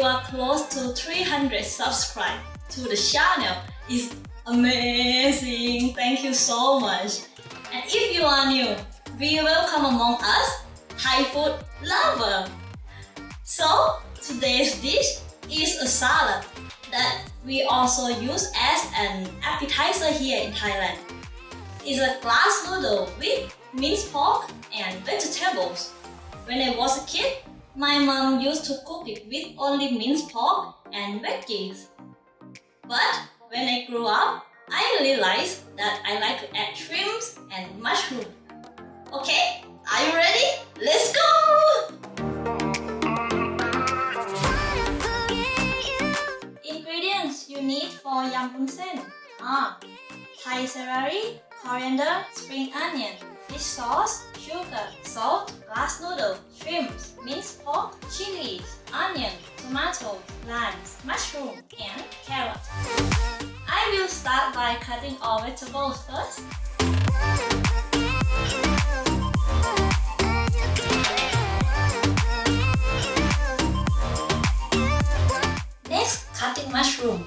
are close to 300 subscribers to the channel. It's amazing. Thank you so much. And if you are new, be welcome among us, Thai food lover. So today's dish is a salad that we also use as an appetizer here in Thailand. It's a glass noodle with minced pork and vegetables. When I was a kid, my mom used to cook it with only minced pork and veggies. But when I grew up, I realized that I like to add shrimps and mushroom. Okay, are you ready? Let's go! Ingredients you need for yam bun sen are Thai celery, coriander, spring onion, fish sauce, sugar, salt, glass noodle, shrimps, minced pork, chilies, onion, tomatoes, limes, mushroom, and carrot. I will start by cutting all vegetables first. Next, cutting mushroom.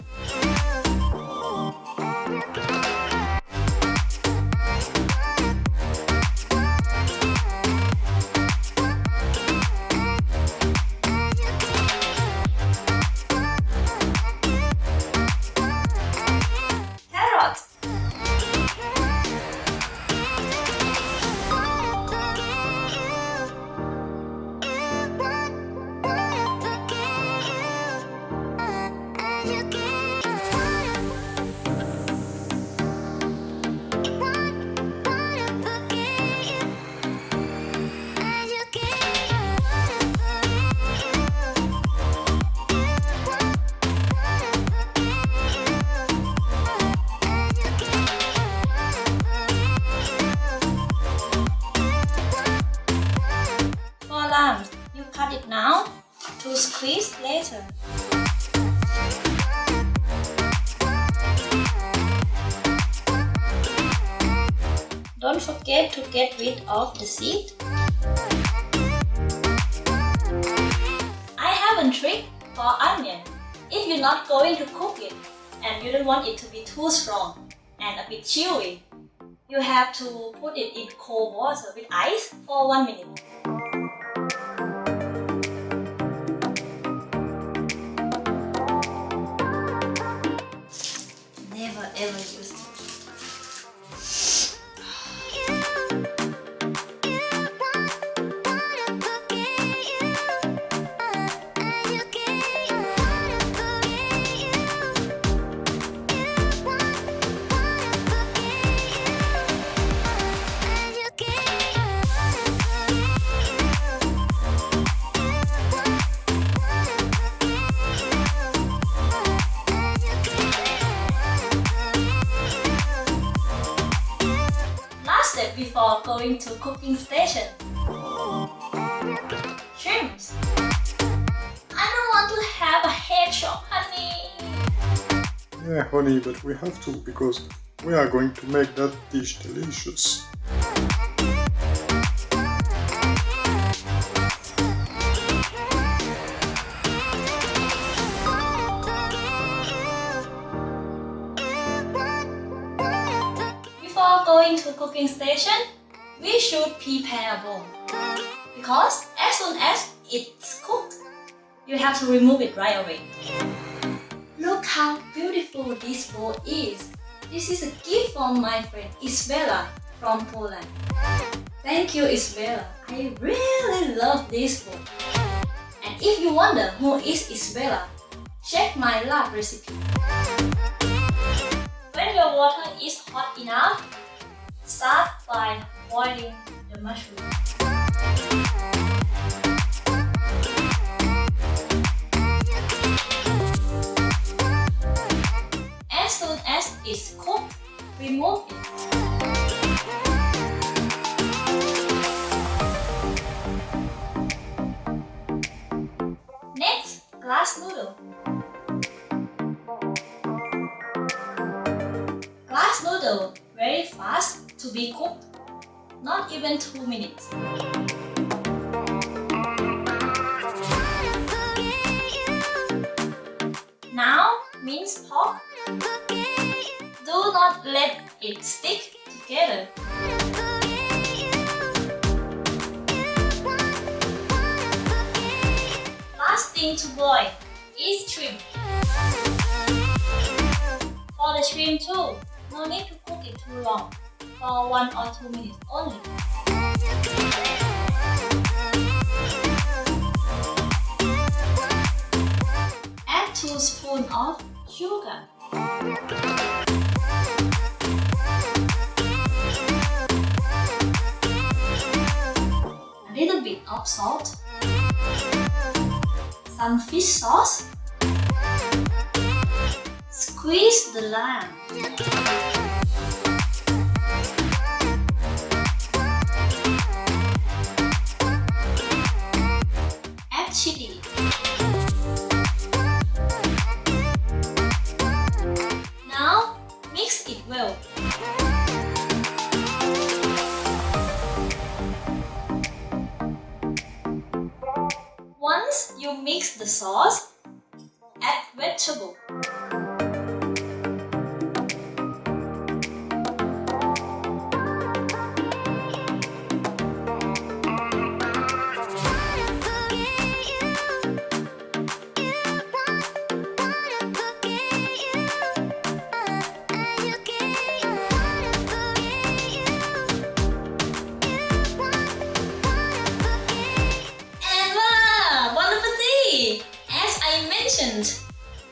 You cut it now to squeeze later. Don't forget to get rid of the seed. I have a trick for onion. If you're not going to cook it and you don't want it to be too strong and a bit chewy, you have to put it in cold water with ice for 1 minute. Never ever use it. Before going to cooking station. Shrimps. I don't want to have a head shock, honey. Yeah, honey, but we have to because we are going to make that dish delicious. Before going to cooking station, we should prepare a bowl. Because as soon as it's cooked, you have to remove it right away. Look how beautiful this bowl is. This is a gift from my friend Isabella from Poland. Thank you, Isabella. I really love this bowl. And if you wonder who is Isabella, check my lab recipe. When your water is hot enough, start by boiling the mushroom. As soon as it's cooked, remove it. Next, glass noodle. Glass noodle very fast to be cooked, not even 2 minutes. minced pork. Do not let it stick together. Last thing to boil is shrimp. For the shrimp too, no need to cook it too long, for 1 or 2 minutes only. Add 2 spoons of sugar. A little bit of salt. Some fish sauce. Squeeze the lime. Add chili. Now mix it well. Once you mix the sauce, add vegetable.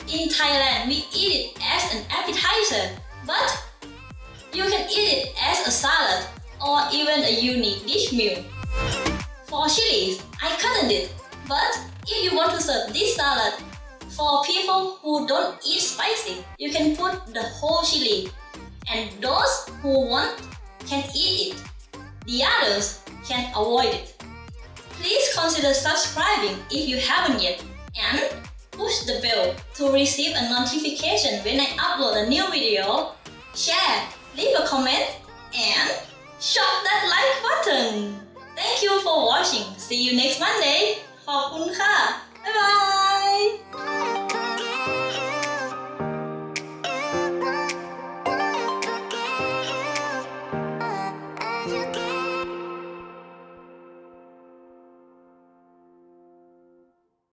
In Thailand, we eat it as an appetizer, but you can eat it as a salad or even a unique dish meal. For chilies, I cutted it, but if you want to serve this salad for people who don't eat spicy, you can put the whole chili, and those who want can eat it. The others can avoid it. Please consider subscribing if you haven't yet, and push the bell to receive a notification when I upload a new video. Share, leave a comment, and shop that like button. Thank you for watching. See you next Monday. ขอบคุณค่ะ บ๊ายบาย